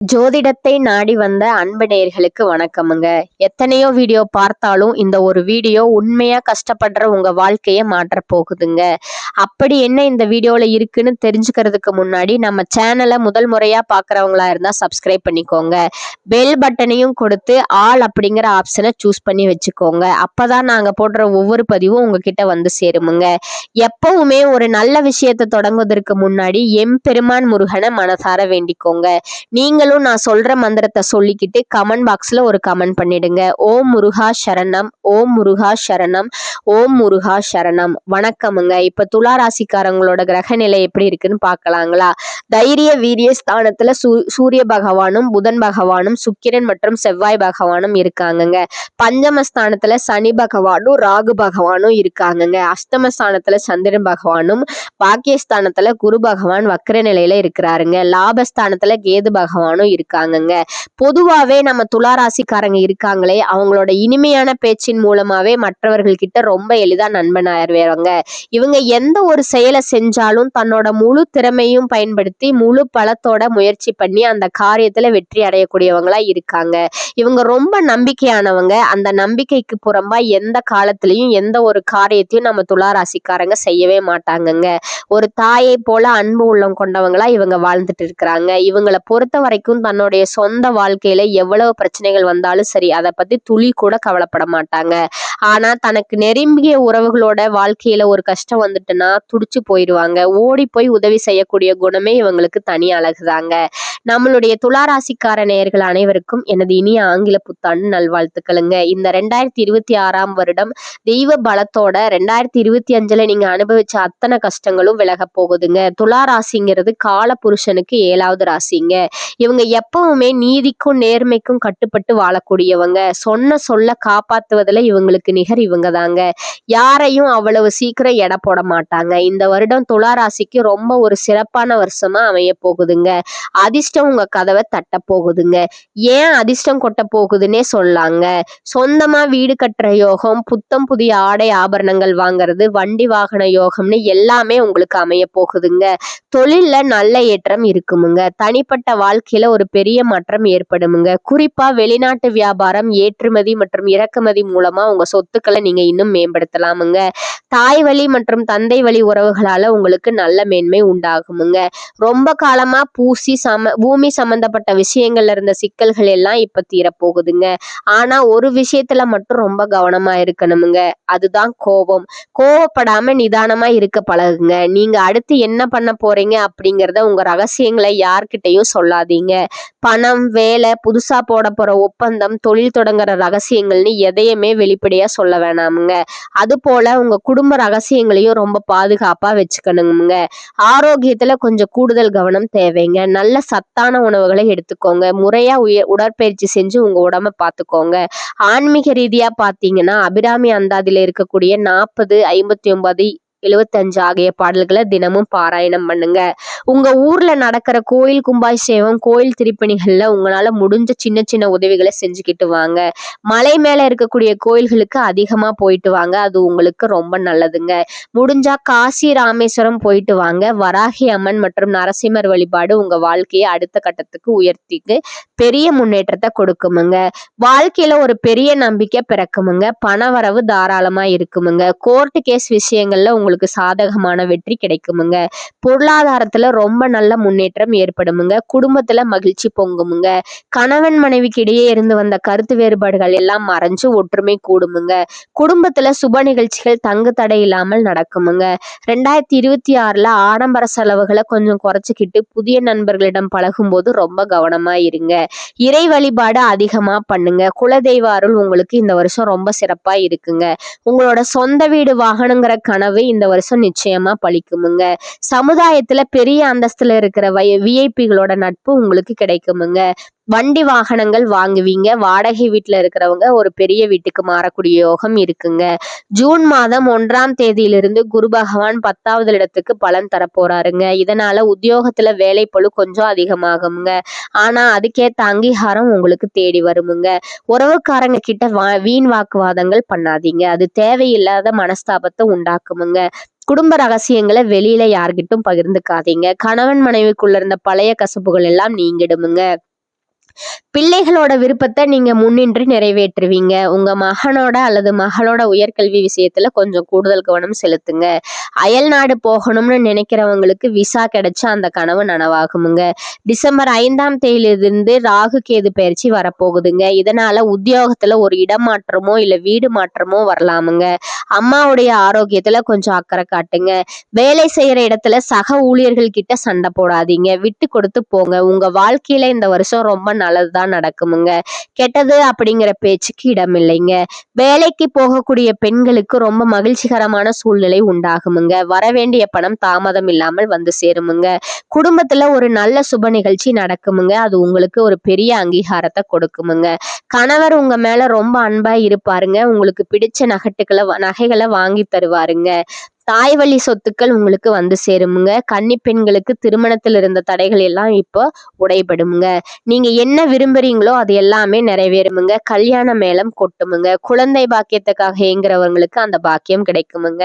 ஜோதிடத்தை நாடி வந்த அன்பு நேயர்களுக்கு வணக்கமுங்க. எத்தனையோ வீடியோ பார்த்தாலும் இந்த ஒரு வீடியோ உண்மையா கஷ்டப்படுற உங்க வாழ்க்கைய மாற்றப் போகுதுங்க. அப்படி என்ன இந்த வீடியோல இருக்குன்னு தெரிஞ்சுக்கிறதுக்கு முன்னாடி நம்ம சேனலை முதல் முறையா பார்க்குறவங்களா இருந்தா சப்ஸ்கிரைப் பண்ணிக்கோங்க. பெல் பட்டனையும் கொடுத்து ஆல் அப்படிங்கிற ஆப்ஷனை சூஸ் பண்ணி வச்சுக்கோங்க. அப்பதான் நாங்க போடுற ஒவ்வொரு பதிவும் உங்ககிட்ட வந்து சேருமுங்க. எப்பவுமே ஒரு நல்ல விஷயத்தை தொடங்குவதற்கு முன்னாடி எம்பெருமான் முருகனை மனசார வேண்டிக்கோங்க. நீங்களும் நான் சொல்ற மந்திரத்தை சொல்லிக்கிட்டு கமெண்ட் பாக்ஸ்ல ஒரு கமெண்ட் பண்ணிடுங்க. ஓம் முருகா சரணம், ஓம் முருகா சரணம், ஓம் முருகா சரணம். வணக்கமுங்க. இப்ப துலா ராசிக்காரங்களோட கிரக நிலை எப்படி இருக்குன்னு பார்க்கலாங்களா? தைரிய வீரிய ஸ்தானத்துல சூரிய பகவானும் புதன் பகவானும் சுக்கிரன் மற்றும் செவ்வாய் பகவானும் இருக்காங்கங்க. பஞ்சமஸ்தானத்துல சனி பகவானும் ராகு பகவானும் இருக்காங்கங்க. அஷ்டமஸ்தானத்துல சந்திரன் பகவானும், பாக்கியஸ்தானத்துல குரு பகவான் வக்ர நிலையில இருக்கிறாருங்க. லாபஸ்தானத்துல கேது பகவானும் இருக்காங்கங்க. பொதுவாவே நம்ம துளாராசிக்காரங்க இருக்காங்களே, அவங்களோட இனிமையான பேச்சின் மூலமாவே மற்றவர்கள் கிட்ட ரொம்ப எளிதா நண்பனாயிருவாங்க. இவங்க எந்த ஒரு செயலை செஞ்சாலும் தன்னோட முழு திறமையும் பயன்படுத்தி முழு பலத்தோட முயற்சி பண்ணி அந்த காரியத்துல வெற்றி அடையக்கூடியவங்களா இருக்காங்க. இவங்க ரொம்ப நம்பிக்கையானவங்க. அந்த நம்பிக்கைக்கு புறம்பா எந்த காலத்திலையும் எந்த ஒரு காரியத்தையும் நம்ம துளாராசிக்காரங்க செய்யவே மாட்டாங்கங்க. ஒரு தாயை போல அன்பு உள்ளம் கொண்டவங்களா இவங்க வாழ்ந்துட்டு இருக்கிறாங்க. இவங்களை பொறுத்த வரைக்கும் தன்னுடைய சொந்த வாழ்க்கையில எவ்வளவு பிரச்சனைகள் வந்தாலும் சரி, அதை பத்தி துளி கூட கவலைப்பட மாட்டாங்க. ஆனா தனக்கு நெருங்கிய உறவுகளோட வாழ்க்கையில ஒரு கஷ்டம் வந்துட்டுன்னா துடிச்சு போயிடுவாங்க. ஓடி போய் உதவி செய்யக்கூடிய குணமே இவங்களுக்கு தனி அழகுதாங்க. நம்மளுடைய துளாராசிக்கார நேயர்கள் அனைவருக்கும் எனது இனிய ஆங்கில புத்தாண்டு நல்வாழ்த்துக்களுங்க. இந்த 2026 வருடம் தெய்வ பலத்தோட 2025 நீங்க அனுபவிச்ச அத்தனை கஷ்டங்களும் விலக போகுதுங்க. துளாராசிங்கிறது கால புருஷனுக்கு 7வது ராசிங்க. இவங்க எப்பவுமே நீதிக்கும் நேர்மைக்கும் கட்டுப்பட்டு வாழக்கூடியவங்க. சொன்ன சொல்ல காப்பாத்துவதுல இவங்களுக்கு நிகர் இவங்க தாங்க. யாரையும் அவ்வளவு சீக்கிரம் எடை போட மாட்டாங்க. இந்த வருடம் துளாராசிக்கு ரொம்ப ஒரு சிறப்பான வருஷமா அமைய போகுதுங்க. அதிர்ஷ்டம் உங்க கதவை தட்ட போகுதுங்க. ஏன் அதிர்ஷ்டம் கொட்ட போகுதுன்னே சொல்லாங்க. சொந்தமா வீடு கட்டுற யோகம், புத்தம் புதிய ஆடை ஆபரணங்கள் வாங்குறது, வண்டி வாகன யோகம்னு எல்லாமே உங்களுக்கு அமைய போகுதுங்க. தொழில்ல நல்ல ஏற்றம் இருக்குமுங்க. தனிப்பட்ட வாழ்க்கையில ஒரு பெரிய மாற்றம் ஏற்படுமுங்க. குறிப்பா வெளிநாட்டு வியாபாரம், ஏற்றுமதி மற்றும் இறக்குமதி மூலமா உங்க சொத்துக்களை நீங்க இன்னும் மேம்படுத்தலாமுங்க. தாய் வழி மற்றும் தந்தை வழி உறவுகளால உங்களுக்கு நல்ல மேன்மை உண்டாகுமுங்க. ரொம்ப காலமா பூமி சம்பந்தப்பட்ட விஷயங்கள்ல இருந்த சிக்கல்கள் எல்லாம் இப்ப தீரப்போகுதுங்க. ஆனா ஒரு விஷயத்துல மட்டும் ரொம்ப கவனமா இருக்கணுமுங்க. அதுதான் கோபம். கோவப்படாம நிதானமா இருக்க பழகுங்க. நீங்க அடுத்து என்ன பண்ண போறீங்க அப்படிங்கறத உங்க ரகசியங்களை யார்கிட்டையும் சொல்லாதீங்க. பணம், வேலை, புதுசா போட போற ஒப்பந்தம், தொழில் தொடங்குற ரகசியங்கள்னு எதையுமே வெளிப்படையா சொல்ல வேணாமுங்க. அது போல உங்க குடும்ப ரகசியங்களையும் ரொம்ப பாதுகாப்பா வச்சுக்கணுங்க. ஆரோக்கியத்துல கொஞ்சம் கூடுதல் கவனம் தேவைங்க. நல்ல சத்தான உணவுகளை எடுத்துக்கோங்க. முறையா உடற்பயிற்சி செஞ்சு உங்க உடம்ப பார்த்துக்கோங்க. ஆன்மீக ரீதியா பாத்தீங்கன்னா அபிராமி அந்தாதியில இருக்கக்கூடிய 40, 59, 75 ஆகிய பாடல்களை தினமும் பாராயணம் பண்ணுங்க. உங்க ஊர்ல நடக்கிற கோயில் கும்பாபிஷேகம், கோயில் திருப்பணிகள்ல உங்களால முடிஞ்ச சின்ன சின்ன உதவிகளை செஞ்சுக்கிட்டு வாங்க. மலை மேல இருக்கக்கூடிய கோயில்களுக்கு அதிகமா போயிட்டு வாங்க. அது உங்களுக்கு ரொம்ப நல்லதுங்க. முடிஞ்சா காசி, ராமேஸ்வரம் போயிட்டு வாங்க. வராகி அம்மன் மற்றும் நரசிம்மர் வழிபாடு உங்க வாழ்க்கையை அடுத்த கட்டத்துக்கு உயர்த்திக்கு பெரிய முன்னேற்றத்தை கொடுக்குமுங்க. வாழ்க்கையில ஒரு பெரிய நம்பிக்கை பிறக்குமுங்க. பணவரவு தாராளமா இருக்குமுங்க. கோர்ட்டு கேஸ் விஷயங்கள்ல உங்களுக்கு சாதகமான வெற்றி கிடைக்குமுங்க. பொருளாதாரத்துல ரொம்ப நல்ல முன்னேற்றம் ஏற்படுமுங்க. குடும்பத்துல மகிழ்ச்சி பொங்குமுங்க. கணவன் மனைவிக்கு இடையே இருந்து வந்த கருத்து வேறுபாடுகள் எல்லாம் மறைஞ்சு ஒற்றுமை கூடுமுங்க. குடும்பத்துல சுப நிகழ்ச்சிகள் தங்கு தடை இல்லாமல் நடக்குமுங்க. 2026 ஆடம்பர செலவுகளை கொஞ்சம் குறைச்சிக்கிட்டு புதிய நண்பர்களிடம் பழகும் போது ரொம்ப கவனமா இருங்க. இறை வழிபாடு அதிகமா பண்ணுங்க. குலதெய்வ அருள் உங்களுக்கு இந்த வருஷம் ரொம்ப சிறப்பா இருக்குங்க. உங்களோட சொந்த வீடு வாங்கணுங்கிற கனவு இந்த வருஷம் நிச்சயமா பலிக்குமுங்க. சமுதாயத்துல பெரிய அந்தஸ்துல இருக்கிற விஐபிகளோட நட்பு உங்களுக்கு கிடைக்குமுங்க. வண்டி வாகனங்கள் வாங்குவீங்க. வாடகை வீட்டுல இருக்கிறவங்க ஒரு பெரிய வீட்டுக்கு மாறக்கூடிய யோகம் இருக்குங்க. ஜூன் மாதம் 1ஆம் தேதியிலிருந்து குரு பகவான் 10வது இடத்துக்கு பலன் தரப்போறாருங்க. இதனால உத்தியோகத்துல வேலை பளு கொஞ்சம் அதிகமாகுங்க. ஆனா அதுக்கேத்த அங்கீகாரம் உங்களுக்கு தேடி வருமுங்க. உறவுக்காரங்க கிட்ட வீண் வாக்குவாதங்கள் பண்ணாதீங்க. அது தேவையில்லாத மனஸ்தாபத்தை உண்டாக்குமுங்க. குடும்ப ரகசியங்களை வெளியில யார்கிட்டும் பகிர்ந்துக்காதீங்க. கணவன் மனைவிக்குள்ள இருந்த பழைய கசப்புகள் எல்லாம் நீங்கிடுமுங்க. பிள்ளைகளோட விருப்பத்தை நீங்க முன்னின்று நிறைவேற்றுவீங்க. உங்க மகனோட அல்லது மகளோட உயர்கல்வி விஷயத்துல கொஞ்சம் கூடுதல் கவனம் செலுத்துங்க. அயல் நாடு போகணும்னு நினைக்கிறவங்களுக்கு விசா கிடைச்சா அந்த கனவு நனவாகுமுங்க. டிசம்பர் 5ஆம் தேதியிலிருந்து ராகு கேது பயிற்சி வரப்போகுதுங்க. இதனால உத்தியோகத்துல ஒரு இடமாற்றமோ இல்ல வீடு மாற்றமோ வரலாமுங்க. அம்மாவுடைய ஆரோக்கியத்துல கொஞ்சம் அக்கறை காட்டுங்க. வேலை செய்யற இடத்துல சக ஊழியர்கள் கிட்ட சண்டை போடாதீங்க. விட்டு கொடுத்து போங்க. உங்க வாழ்க்கையில இந்த வருஷம் ரொம்ப நல்லதுதான் நடக்குமுங்க. கெட்டது அப்படிங்கிற பேச்சுக்கு இடம் இல்லைங்க. வேலைக்கு போகக்கூடிய பெண்களுக்கு ரொம்ப மகிழ்ச்சிகரமான சூழ்நிலை உண்டாகுமுங்க. வரவேண்டிய பணம் தாமதம் இல்லாமல் வந்து சேருமுங்க. குடும்பத்துல ஒரு நல்ல சுப நிகழ்ச்சி நடக்குமுங்க. அது உங்களுக்கு ஒரு பெரிய அங்கீகாரத்தை கொடுக்குமுங்க. கணவர் உங்க மேல ரொம்ப அன்பா இருப்பாருங்க. உங்களுக்கு பிடிச்ச நகைகளை வாங்கி தருவாருங்க. தாய் வழி சொத்துக்கள் உங்களுக்கு வந்து சேருமுங்க. கன்னி பெண்களுக்கு திருமணத்தில் இருந்த தடைகள் எல்லாம் இப்போ உடைபடுமுங்க. நீங்க என்ன விரும்புறீங்களோ அது எல்லாமே நிறைவேறுமுங்க. கல்யாண மேளம் கொட்டுமுங்க. குழந்தை பாக்கியத்துக்காக ஏங்குறவங்களுக்கு அந்த பாக்கியம் கிடைக்குமுங்க.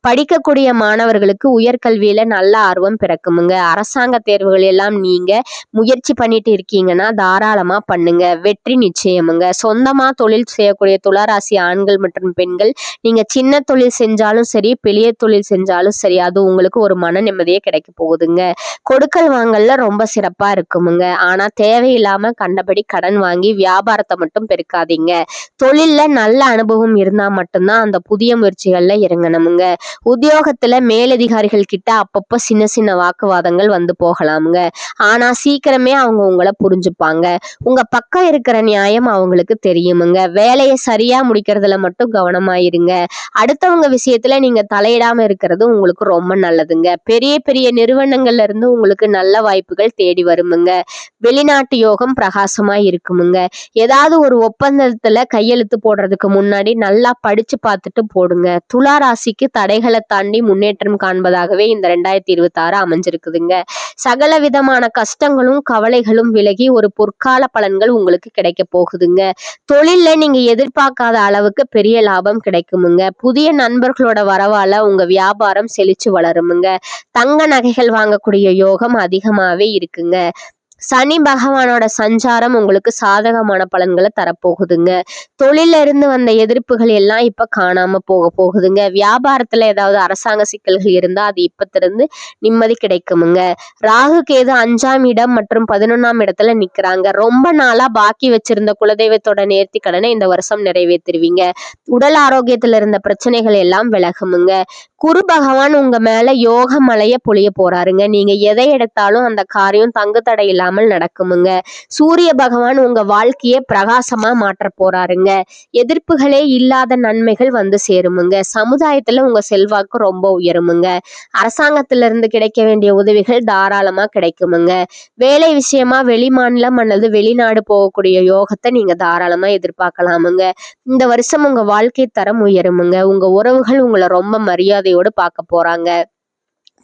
படிக்கக்கூடிய மாணவர்களுக்கு உயர்கல்வியில நல்ல ஆர்வம் பிறக்குமுங்க. அரசாங்க தேர்வுகள் எல்லாம் நீங்க முயற்சி பண்ணிட்டு இருக்கீங்கன்னா தாராளமா பண்ணுங்க. வெற்றி நிச்சயமுங்க. சொந்தமா தொழில் செய்யக்கூடிய துளாராசி ஆண்கள் மற்றும் பெண்கள் நீங்க சின்ன தொழில் செஞ்சாலும் சரி, பெரிய தொழில் செஞ்சாலும் சரி, அது உங்களுக்கு ஒரு மன நிம்மதியே கிடைக்க போகுதுங்க. கொடுக்கல் வாங்கல்ல ரொம்ப சிறப்பா இருக்குமுங்க. ஆனா தேவையில்லாம கண்டபடி கடன் வாங்கி வியாபாரத்தை மட்டும் பெருக்காதீங்க. தொழில்ல நல்ல அனுபவம் இருந்தா மட்டும்தான் அந்த புதிய முயற்சிகள்ல இறங்கணுமுங்க. உத்தியோகத்துல மேலதிகாரிகள் கிட்ட அப்பப்போ சின்ன சின்ன வாக்குவாதங்கள் வந்து போகலாமுங்க. ஆனா சீக்கிரமே அவங்க உங்களை புரிஞ்சுப்பாங்க. உங்க பக்கம் இருக்கிற நியாயம் அவங்களுக்கு தெரியுமுங்க. வேலையை சரியா முடிக்கிறதுல மட்டும் கவனமா இருங்க. அடுத்தவங்க விஷயத்துல நீங்க தலையிடாம இருக்கிறது உங்களுக்கு ரொம்ப நல்லதுங்க. பெரிய பெரிய நிறுவனங்கள்ல இருந்து உங்களுக்கு நல்ல வாய்ப்புகள் தேடி வருமுங்க. வெளிநாட்டு யோகம் பிரகாசமா இருக்குமுங்க. ஏதாவது ஒரு ஒப்பந்தத்துல கையெழுத்து போடுறதுக்கு முன்னாடி நல்லா படிச்சு பார்த்துட்டு போடுங்க. துலா ராசிக்கு தடைகளை தாண்டி முன்னேற்றம் காண்பதாகவே இந்த 2026 அமைஞ்சிருக்குதுங்க. சகல விதமான கஷ்டங்களும் கவலைகளும் விலகி ஒரு பொற்கால பலன்கள் உங்களுக்கு கிடைக்க போகுதுங்க. தொழில்ல நீங்க எதிர்பார்க்காத அளவுக்கு பெரிய லாபம் கிடைக்குமுங்க. புதிய நண்பர்களோட வரவால உங்க வியாபாரம் செழிச்சு வளருமுங்க. தங்க நகைகள் வாங்கக்கூடிய யோகம் அதிகமாவே இருக்குங்க. சனி பகவானோட சஞ்சாரம் உங்களுக்கு சாதகமான பலன்களை தரப்போகுதுங்க. தொழில இருந்து வந்த எதிர்ப்புகள் எல்லாம் இப்ப காணாம போகுதுங்க. வியாபாரத்துல ஏதாவது அரசாங்க சிக்கல்கள் இருந்தா அது இப்பத்திலிருந்து நிம்மதி கிடைக்குமுங்க. ராகு கேது 5ஆம் இடம் மற்றும் 11ஆம் இடத்துல நிக்கிறாங்க. ரொம்ப நாளா பாக்கி வச்சிருந்த குலதெய்வத்தோட நேர்த்தி கடனை இந்த வருஷம் நிறைவேற்றுவீங்க. உடல் ஆரோக்கியத்துல இருந்த பிரச்சனைகள் எல்லாம் விலகுமுங்க. குரு பகவான் உங்க மேல யோக மலைய பொழிய போறாருங்க. நீங்க எதை எடுத்தாலும் அந்த காரியம் தங்கு தடை இல்லாமல் நடக்குமுங்க. சூரிய பகவான் உங்க வாழ்க்கைய பிரகாசமா மாற்ற போறாருங்க. எதிர்ப்புகளே இல்லாத நன்மைகள் வந்து சேருமுங்க. சமுதாயத்துல உங்க செல்வாக்கு ரொம்ப உயருமுங்க. அரசாங்கத்தில இருந்து கிடைக்க வேண்டிய உதவிகள் தாராளமா கிடைக்குமுங்க. வேலை விஷயமா வெளிமாநிலம் அல்லது வெளிநாடு போகக்கூடிய யோகத்தை நீங்க தாராளமா எதிர்பார்க்கலாமுங்க. இந்த வருஷம் உங்க வாழ்க்கை தரம் உயருமுங்க. உங்க உறவுகள் உங்களை ரொம்ப மரியாதையோடு பார்க்க போறாங்க.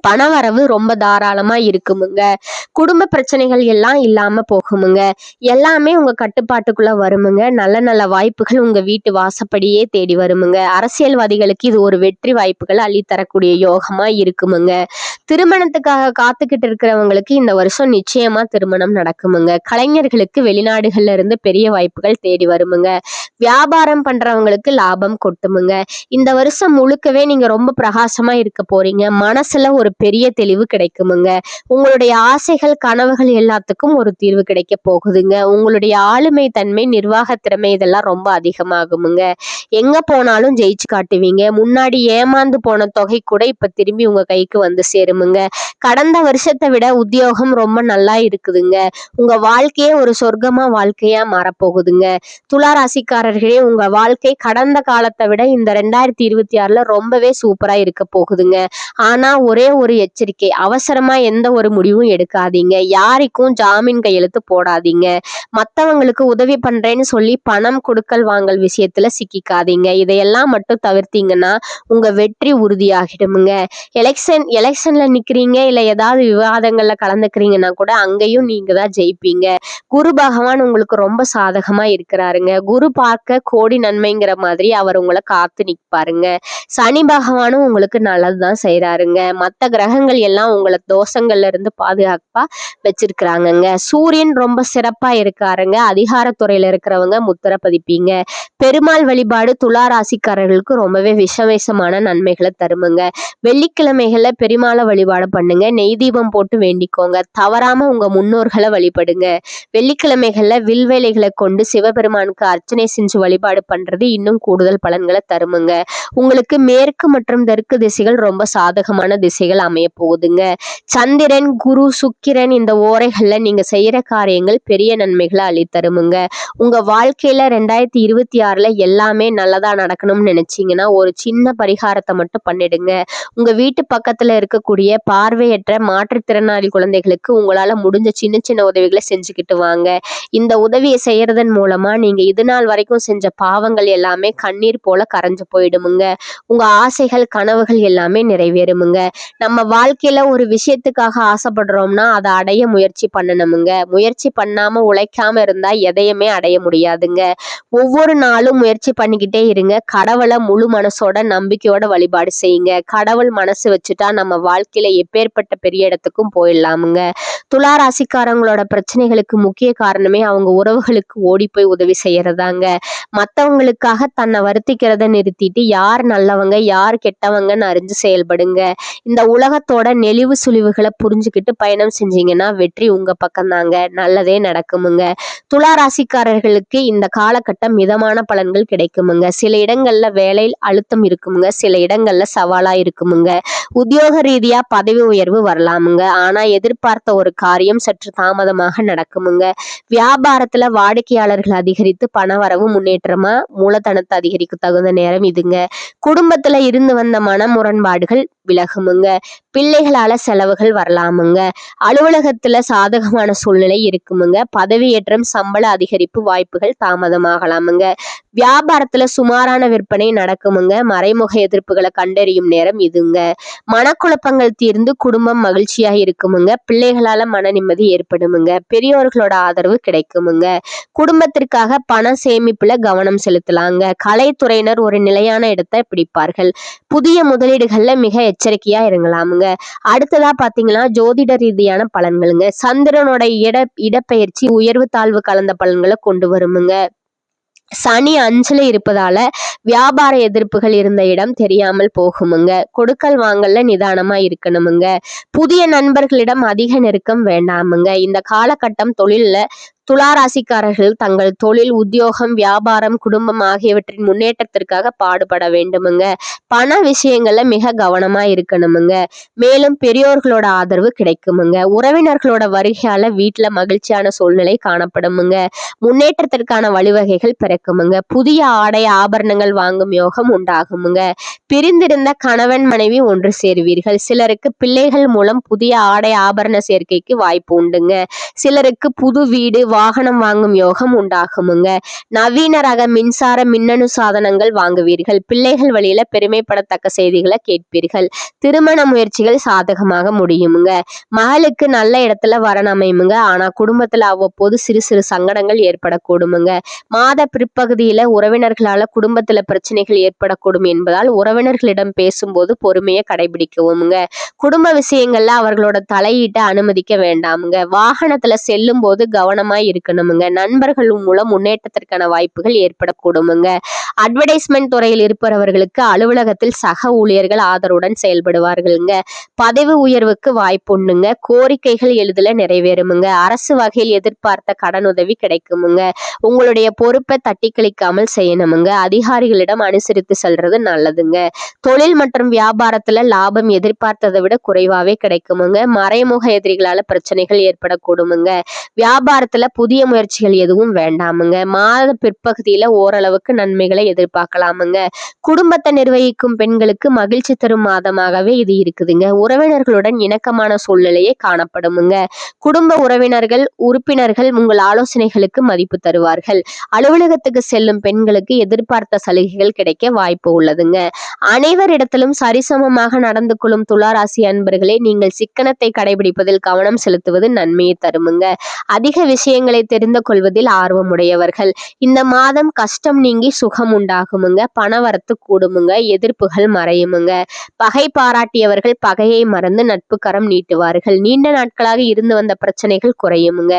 பணவரவு ரொம்ப தாராளமா இருக்குமுங்க. குடும்ப பிரச்சனைகள் எல்லாம் இல்லாம போகுமுங்க. எல்லாமே உங்க கட்டுப்பாட்டுக்குள்ள வருமுங்க. நல்ல நல்ல வாய்ப்புகள் உங்க வீட்டு வாசப்படியே தேடி வருமுங்க. அரசியல்வாதிகளுக்கு இது ஒரு வெற்றி வாய்ப்புகள் அள்ளித்தரக்கூடிய யோகமா இருக்குமுங்க. திருமணத்துக்காக காத்துக்கிட்டு இருக்கிறவங்களுக்கு இந்த வருஷம் நிச்சயமா திருமணம் நடக்குமுங்க. கலைஞர்களுக்கு வெளிநாடுகள்ல இருந்து பெரிய வாய்ப்புகள் தேடி வருமுங்க. வியாபாரம் பண்றவங்களுக்கு லாபம் கொட்டுமுங்க. இந்த வருஷம் முழுக்கவே நீங்க ரொம்ப பிரகாசமா இருக்க போறீங்க. மனசுல ஒரு பெரிய தெளிவு கிடைக்குமுங்க. உங்களுடைய ஆசைகள் கனவுகள் எல்லாத்துக்கும் ஒரு தீர்வு கிடைக்க போகுதுங்க. உங்களுடைய ஆளுமை தன்மை நிர்வாக திறமை இதெல்லாம் ரொம்ப அதிகமாகுமுங்க. எங்க போனாலும் ஜெயிச்சு காட்டுவீங்க. முன்னாடி ஏமாந்து போன தொகை கூட இப்ப திரும்பி உங்க கைக்கு வந்து சேருமுங்க. கடந்த வருஷத்தை விட உத்தியோகம் ரொம்ப நல்லா இருக்குதுங்க. உங்க வாழ்க்கையே ஒரு சொர்க்கமா வாழ்க்கையா மாறப்போகுதுங்க. துலா ராசிக்காரர்களே, உங்க வாழ்க்கை கடந்த காலத்தை விட இந்த 2026ல ரொம்பவே சூப்பரா இருக்க போகுதுங்க. ஆனா ஒரே ஒரு எச்சரிக்கை, அவசரமா எந்த ஒரு முடிவும் எடுக்காதீங்க. யாருக்கும் ஜாமீன் கையெழுத்து போடாதீங்க. மத்தவங்களுக்கு உதவி பண்றேன்னு சொல்லி பணம் கொடுக்கல் வாங்கல் விஷயத்துல சிக்கிக்காதீங்க. இதையெல்லாம் மட்டும் தவிர்த்தீங்கன்னா உங்க வெற்றி உறுதியாகிடுமுங்க. எலெக்ஷன்ல நிக்கிறீங்க, இல்ல ஏதாவது விவாதங்கள்ல கலந்துக்கிறீங்கன்னா கூட அங்கேயும் நீங்க தான் ஜெயிப்பீங்க. குரு பகவான் உங்களுக்கு ரொம்ப சாதகமா இருக்கிறாருங்க. குரு பார்க்க கோடி நன்மைங்கிற மாதிரி அவர் உங்களை காத்து நிற்பாருங்க. சனி பகவானும் உங்களுக்கு நல்லதுதான் செய்யறாருங்க. மத்த கிரகங்கள் எல்லாம் உங்களை தோஷங்கள்ல இருந்து பாதுகாப்பா வச்சிருக்கிறாங்கங்க. சூரியன் ரொம்ப சிறப்பா இருக்காருங்க. அதிகாரத்துறையில இருக்கிறவங்க முத்திர பதிப்பீங்க. பெருமாள் வழிபாடு துலா ராசிக்காரர்களுக்கு ரொம்பவே விசேஷமான நன்மைகளை தருமுங்க. வெள்ளிக்கிழமைகள்ல பெருமாளை வழிபாடு பண்ணுங்க. நெய் தீபம் போட்டு வேண்டிக்கோங்க. தவறாம உங்க முன்னோர்களை வழிபடுங்க. வெள்ளிக்கிழமைகள்ல வில்வேலைகளை கொண்டு சிவபெருமானுக்கு அர்ச்சனை செஞ்சு வழிபாடு பண்றது இன்னும் கூடுதல் பலன்களை தருமுங்க. உங்களுக்கு மேற்கு மற்றும் தெற்கு திசைகள் ரொம்ப சாதகமான திசைகள் அமைய போகுதுங்க. சந்திரன், குரு, சுக்கிரன் இந்த ஓரைகள்ல நீங்க செய்யற காரியங்கள் பெரிய நன்மைகளை அளித்தருமுங்க. உங்க வாழ்க்கையில 2026ல எல்லாமே நல்லதா நடக்கணும்னு நினைச்சீங்கன்னா ஒரு சின்ன பரிகாரத்தை மட்டும் பண்ணிடுங்க. உங்க வீட்டு பக்கத்துல இருக்கக்கூடிய பார்வையற்ற மாற்றுத்திறனாளி குழந்தைகளுக்கு உங்களால முடிஞ்ச சின்ன சின்ன உதவிகளை செஞ்சுக்கிட்டு வாங்க. இந்த உதவியை செய்யறதன் மூலமா நீங்க இது நாள் வரைக்கும் செஞ்ச பாவங்கள் எல்லாமே கண்ணீர் போல கரைஞ்சு போயிடுமுங்க. உங்க ஆசைகள் கனவுகள் எல்லாமே நிறைவேறுமுங்க. நம்ம வாழ்க்கையில ஒரு விஷயத்துக்காக ஆசைப்படுறோம்னா அதை அடைய முயற்சி பண்ணணுமுங்க. முயற்சி பண்ணாம உழைக்காம இருந்தா எதையுமே அடைய முடியாதுங்க. ஒவ்வொரு நாளும் முயற்சி பண்ணிக்கிட்டே இருங்க. கடவுளை முழு மனசோட நம்பிக்கையோட வழிபாடு செய்யுங்க. கடவுள் மனசு வச்சுட்டா நம்ம வாழ்க்கையில எப்பேற்பட்ட பெரிய இடத்துக்கும் போயிடலாமுங்க. துலா ராசிக்காரங்களோட பிரச்சனைகளுக்கு முக்கிய காரணமே அவங்க உறவுகளுக்கு ஓடி போய் உதவி செய்யறதாங்க. மற்றவங்களுக்காக தன்னை வருத்திக்கிறத நிறுத்திட்டு யார் நல்லவங்க யார் கெட்டவங்கன்னு அறிஞ்சு செயல்படுங்க. இந்த உலகத்தோட நெளிவு சுழிவுகளை புரிஞ்சுக்கிட்டு பயணம் செஞ்சீங்கன்னா வெற்றி உங்க பக்கம் தாங்க. நல்லதே நடக்குமுங்க. துலா ராசிக்காரர்களுக்கு இந்த காலகட்டம் மிதமான பலன்கள் கிடைக்குமுங்க. சில இடங்கள்ல வேலை அழுத்தம் இருக்குமுங்க. சில இடங்கள்ல சவாலா இருக்குமுங்க. உத்தியோக ரீதியா பதவி உயர்வு வரலாமுங்க. ஆனா எதிர்பார்த்த ஒரு காரியம் சற்று தாமதமாக நடக்குமுங்க. வியாபாரத்துல வாடிக்கையாளர்கள் அதிகரித்து பணவரவு முன்னேற்றமா மூலதனத்தை அதிகரிக்க தகுந்த நேரம் இதுங்க. குடும்பத்துல இருந்து வந்த மன முரண்பாடுகள் விலகுமுங்க. பிள்ளைகளால செலவுகள் வரலாமுங்க. அலுவலகத்துல சாதகமான சூழ்நிலை இருக்குமுங்க. பதவியேற்றம் சம்பள அதிகரிப்பு வாய்ப்புகள் தாமதமாகலாமுங்க. வியாபாரத்துல சுமாரான விற்பனை நடக்குமுங்க. மறைமுக எதிர்ப்புகளை கண்டறியும் நேரம் இதுங்க. மனக்குழப்பங்கள் தீர்ந்து குடும்பம் மகிழ்ச்சியாக இருக்குமுங்க. பிள்ளைகளால மன நிம்மதி ஏற்படுமுங்க. பெரியோர்களோட ஆதரவு கிடைக்குமுங்க. குடும்பத்திற்காக பண சேமிப்புல கவனம் செலுத்தலாங்க. கலைத்துறையினர் ஒரு நிலையான இடத்தை பிடிப்பார்கள். புதிய முதலீடுகள்ல மிக எச்சரிக்கையா இருங்கலாமுங்க. அடுத்ததா பாத்தீங்கன்னா ஜோதிட ரீதியான பலன்களுங்க. சந்திரனோட இடப்பெயர்ச்சி உயர்வு தாழ்வு கலந்த பலன்களை கொண்டு வருமுங்க. சனி 5ல இருப்பதால வியாபார எதிர்ப்புகள் இருந்த இடம் தெரியாமல் போகுமுங்க. கொடுக்கல் வாங்கல்ல நிதானமா இருக்கணுமுங்க. புதிய நண்பர்களிடம் அதிக நெருக்கம் வேண்டாமுங்க. இந்த காலகட்டம் தொழில்ல துலா ராசிக்காரர்கள் தங்கள் தொழில், உத்தியோகம், வியாபாரம், குடும்பம் ஆகியவற்றின் முன்னேற்றத்திற்காக பாடுபட வேண்டுமுங்க. பண விஷயங்கள்ல மிக கவனமா இருக்கணுமுங்க. மேலும் பெரியோர்களோட ஆதரவு கிடைக்குமுங்க. உறவினர்களோட வருகையால வீட்டுல மகிழ்ச்சியான சூழ்நிலை காணப்படுமுங்க. முன்னேற்றத்திற்கான வழிவகைகள் பிறக்குமுங்க. புதிய ஆடை ஆபரணங்கள் வாங்கும் யோகம் உண்டாகுமுங்க. பிரிந்திருந்த கணவன் மனைவி ஒன்று சேருவீர்கள். சிலருக்கு பிள்ளைகள் மூலம் புதிய ஆடை ஆபரண சேர்க்கைக்கு வாய்ப்பு உண்டுங்க. சிலருக்கு புது வீடு வாகனம் வாங்கும் யோகம் உண்டாகுமுங்க. நவீன ரக மின்சார மின்னணு சாதனங்கள் வாங்குவீர்கள். பிள்ளைகள் வழியில பெருமைப்படத்தக்க செய்திகளை கேட்பீர்கள். திருமண முயற்சிகள் சாதகமாக முடியுமுங்க. மகளுக்கு நல்ல இடத்துல வரன் அமையுமுங்க. ஆனா குடும்பத்துல அவ்வப்போது சிறு சிறு சங்கடங்கள் ஏற்படக்கூடுமுங்க. மாத பிற்பகுதியில உறவினர்களால குடும்பத்துல பிரச்சனைகள் ஏற்படக்கூடும் என்பதால் உறவினர்களிடம் பேசும்போது பொறுமையை கடைபிடிக்கவுமுங்க. குடும்ப விஷயங்கள்ல அவர்களோட தலையீட்டை அனுமதிக்க வேண்டாமுங்க. வாகனத்துல செல்லும் போது கவனமா இருக்கணுமுங்க. நண்பர்கள் மூலம் முன்னேற்றத்திற்கான வாய்ப்புகள் ஏற்படக்கூடுமுங்க. அட்வர்டைஸ்மெண்ட் துறையில் இருப்பவர்களுக்கு அலுவலகத்தில் சக ஊழியர்கள் ஆதரவுடன் செயல்படுவார்களுங்க. பதவி உயர்வுக்கு வாய்ப்பு உண்டுங்க. கோரிக்கைகள் எளிதில் நிறைவேறுமுங்க. அரசு வகையில் எதிர்பார்த்த கடனுதவி கிடைக்குமுங்க. உங்களுடைய பொறுப்பை தட்டி கழிக்காமல் செய்யணுமுங்க. அதிகாரிகளிடம் அனுசரித்து செல்றது நல்லதுங்க. தொழில் மற்றும் வியாபாரத்துல லாபம் எதிர்பார்த்ததை விட குறைவாவே கிடைக்குமுங்க. மறைமுக எதிரிகளால பிரச்சனைகள் ஏற்படக்கூடுமுங்க. வியாபாரத்துல புதிய முயற்சிகள் எதுவும் வேண்டாமுங்க. மாத பிற்பகுதியில ஓரளவுக்கு நன்மைகளை எதிர்பார்க்கலாமுங்க. குடும்பத்தை நிர்வகிக்கும் பெண்களுக்கு மகிழ்ச்சி தரும் மாதமாகவே இது இருக்குதுங்க. உறவினர்களுடன் இணக்கமான சூழ்நிலையே காணப்படுமுங்க. குடும்ப உறுப்பினர்கள் உங்கள் ஆலோசனைகளுக்கு மதிப்பு தருவார்கள். அலுவலகத்துக்கு செல்லும் பெண்களுக்கு எதிர்பார்த்த சலுகைகள் கிடைக்க வாய்ப்பு உள்ளதுங்க. அனைவரிடத்திலும் சரிசமமாக நடந்து கொள்ளும் துளாராசி அன்பர்களே, நீங்கள் சிக்கனத்தை கடைபிடிப்பதில் கவனம் செலுத்துவது நன்மையை தருமுங்க. அதிக விஷயங்கள் விஷயங்களை தெரிந்து கொள்வதில் ஆர்வமுடையவர்கள். இந்த மாதம் கஷ்டம் நீங்கி சுகம் உண்டாகுமுங்க. பணவரத்து கூடுமுங்க. எதிர்ப்புகள் மறையுமுங்க. பகை பாராட்டியவர்கள் பகையை மறந்து நட்பு கரம் நீட்டுவார்கள். நீண்ட நாட்களாக இருந்து வந்த பிரச்சனைகள் குறையுமுங்க.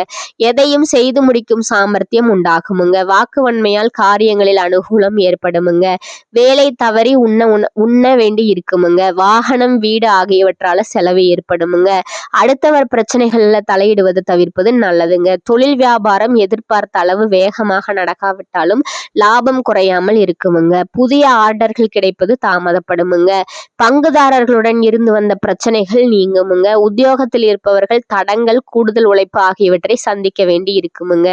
எதையும் செய்து முடிக்கும் சாமர்த்தியம் உண்டாகுமுங்க. வாக்குவன்மையால் காரியங்களில் அனுகூலம் ஏற்படுமுங்க. வேலை தவறி உண்ண வேண்டி இருக்குமுங்க. வாகனம் வீடு ஆகியவற்றால செலவு ஏற்படுமுங்க. அடுத்தவர் பிரச்சனைகள்ல தலையிடுவது தவிர்ப்பது நல்லதுங்க. தொழில் வியாபாரம் எதிர்பார்த்த அளவு வேகமாக நடக்காவிட்டாலும் லாபம் குறையாமல் இருக்குமுங்க. புதிய ஆர்டர்கள் கிடைப்பது தாமதப்படுமுங்க. பங்குதாரர்களுடன் இருந்து வந்த பிரச்சனைகள் நீங்குமுங்க. உத்தியோகத்தில் இருப்பவர்கள் தடங்கள் கூடுதல் உழைப்பு ஆகியவற்றை சந்திக்க வேண்டி இருக்குமுங்க.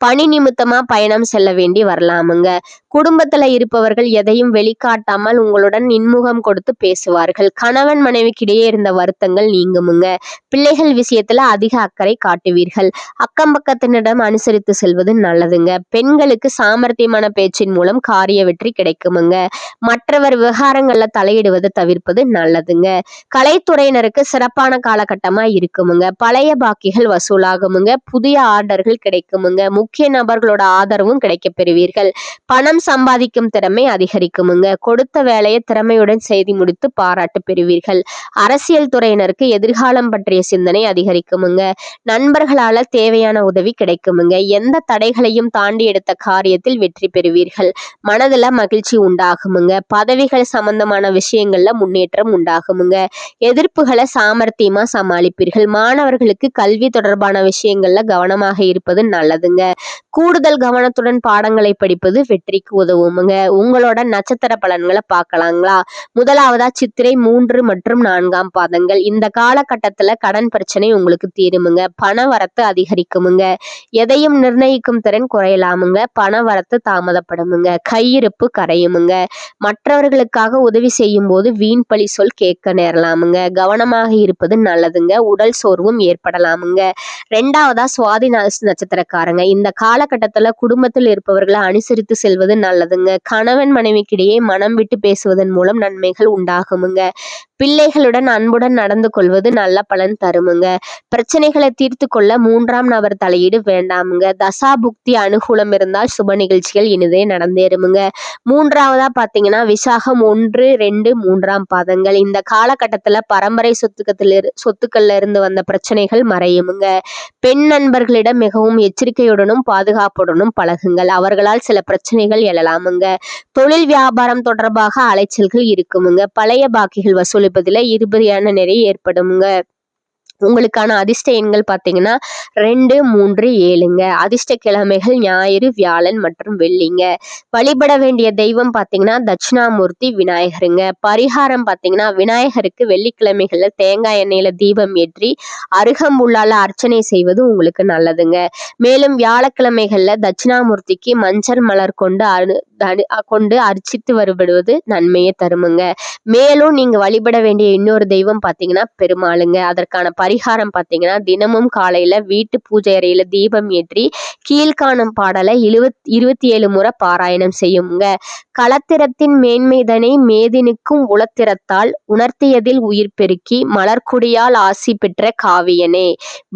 பணி நிமித்தமா பயணம் செல்ல வேண்டி வரலாமுங்க. குடும்பத்துல இருப்பவர்கள் எதையும் வெளிக்காட்டாமல் உங்களுடன் இன்முகம் கொடுத்து பேசுவார்கள். கணவன் மனைவிக்கிடையே இருந்த வருத்தங்கள் நீங்குமுங்க. பிள்ளைகள் விஷயத்துல அதிக அக்கறை காட்டுவீர்கள். அக்கம் பக்கத்தினிடம் அனுசரித்து செல்வது நல்லதுங்க. பெண்களுக்கு சாமர்த்தியமான பேச்சின் மூலம் காரிய வெற்றி கிடைக்குமுங்க. மற்றவர் விவகாரங்கள்ல தலையிடுவது தவிர்ப்பது நல்லதுங்க. கலைத்துறையினருக்கு சிறப்பான காலகட்டமா இருக்குமுங்க. பழைய பாக்கிகள் வசூலாகுமுங்க. புதிய ஆர்டர்கள் கிடைக்குமுங்க. முக்கிய நபர்களோட ஆதரவும் கிடைக்க பெறுவீர்கள். பணம் சம்பாதிக்கும் திறமை அதிகரிக்குமுங்க. கொடுத்த வேலையை திறமையுடன் செய்து முடித்து பாராட்டு பெறுவீர்கள். அரசியல் துறையினருக்கு எதிர்காலம் பற்றிய சிந்தனை அதிகரிக்குமுங்க. நண்பர்களால தேவையான உதவி கிடைக்குமுங்க. எந்த தடைகளையும் தாண்டி எடுத்த காரியத்தில் வெற்றி பெறுவீர்கள். மனதுல மகிழ்ச்சி உண்டாகுமுங்க. பதவிகள் சம்பந்தமான விஷயங்கள்ல முன்னேற்றம் உண்டாகுமுங்க. எதிர்ப்புகளை சாமர்த்தியமா சமாளிப்பீர்கள். மாணவர்களுக்கு கல்வி தொடர்பான விஷயங்கள்ல கவனமாக இருப்பது நல்லதுங்க. கூடுதல் கவனத்துடன் பாடங்களை படிப்பது வெற்றிக்கு உதவுமுங்க. உங்களோட நட்சத்திர பலன்களை பார்க்கலாங்களா? முதலாவதா சித்திரை 3 மற்றும் 4 பாதங்கள். இந்த காலகட்டத்துல கடன் பிரச்சனை உங்களுக்கு தீருமுங்க. பண வரத்து அதிகரிக்குமுங்க. எதையும் நிர்ணயிக்கும் திறன் குறையலாமுங்க. பண வரத்து தாமதப்படுமுங்க. கையிருப்பு கரையுமுங்க. மற்றவர்களுக்காக உதவி செய்யும் போது வீண் பழி சொல் கேட்க நேரலாமுங்க. கவனமாக இருப்பது நல்லதுங்க. உடல் சோர்வும் ஏற்படலாமுங்க. 2வதா சுவாதி நட்சத்திரக்காரங்க. இந்த காலகட்டத்துல குடும்பத்தில் இருப்பவர்களை அனுசரித்து செல்வது நல்லதுங்க. கணவன் மனைவிக்கிடையே மனம் விட்டு பேசுவதன் மூலம் நன்மைகள் உண்டாகுமுங்க. பிள்ளைகளுடன் அன்புடன் நடந்து கொள்வது நல்ல பலன் தருமுங்க. பிரச்சனைகளை தீர்த்து கொள்ள 3ஆம் நபர் தலையீடு வேண்டாமுங்க. தசா புக்தி அனுகூலம் இருந்தால் சுப நிகழ்ச்சிகள் இனிதே நடந்தேறுமுங்க. 3வதா பாத்தீங்கன்னா விசாகம் 1, 2, 3 பாதங்கள். இந்த காலகட்டத்துல பரம்பரை சொத்துக்கள்ல இருந்து வந்த பிரச்சனைகள் மறையுமுங்க. பெண் நண்பர்களிடம் மிகவும் எச்சரிக்கையுடனும் பாதுகாப்புடனும் பழகுங்கள். அவர்களால் சில பிரச்சனைகள் எழலாமுங்க. தொழில் வியாபாரம் தொடர்பாக அலைச்சல்கள் இருக்குமுங்க. பழைய பாக்கிகள் வசூலிப்பதில் இருபடியான நிறைய ஏற்படுமுங்க. உங்களுக்கான அதிர்ஷ்ட எண்கள் பார்த்தீங்கன்னா 2, 3, 7ங்க. அதிர்ஷ்ட கிழமைகள் ஞாயிறு, வியாழன் மற்றும் வெள்ளிங்க. வழிபட வேண்டிய தெய்வம் பார்த்தீங்கன்னா தட்சிணாமூர்த்தி விநாயகருங்க. பரிகாரம் பார்த்தீங்கன்னா விநாயகருக்கு வெள்ளிக்கிழமைகள்ல தேங்காய் எண்ணெயில தீபம் ஏற்றி அருகம்புல்லால அர்ச்சனை செய்வது உங்களுக்கு நல்லதுங்க. மேலும் வியாழக்கிழமைகள்ல தட்சிணாமூர்த்திக்கு மஞ்சள் மலர் கொண்டு அர்ச்சித்து வருபடுவது நன்மையை தருமுங்க. மேலும் நீங்க வழிபட வேண்டிய இன்னொரு தெய்வம் பார்த்தீங்கன்னா பெருமாளுங்க. அதற்கான பரிகாரம் பார்த்தீங்கன்னா தினமும் காலையில வீட்டு பூஜை அறையில தீபம் ஏற்றி கீழ்காணும் பாடலை 27 முறை பாராயணம் செய்யுங்க. களத்திரத்தின் மேன்மைதனை மேதினுக்கும் உளத்திரத்தால் உணர்த்தியதில் உயிர் பெருக்கி மலர்குடியால் ஆசி பெற்ற காவியனே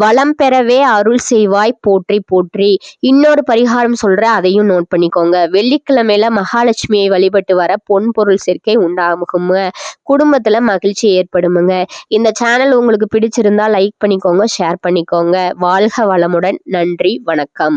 வளம் பெறவே அருள் செய்வாய் போற்றி போற்றி. இன்னொரு பரிகாரம் சொல்றேன், அதையும் நோட் பண்ணிக்கோங்க. வெள்ளிக்கிழமையில மகாலட்சுமியை வழிபட்டு வர பொன் பொருள் சேர்க்கை உண்டாகுங்க. குடும்பத்துல மகிழ்ச்சி ஏற்படுமுங்க. இந்த சேனல் உங்களுக்கு பிடிச்சிருந்தா லைக் பண்ணிக்கோங்க, ஷேர் பண்ணிக்கோங்க. வாழ்க வளமுடன். நன்றி, வணக்கம்.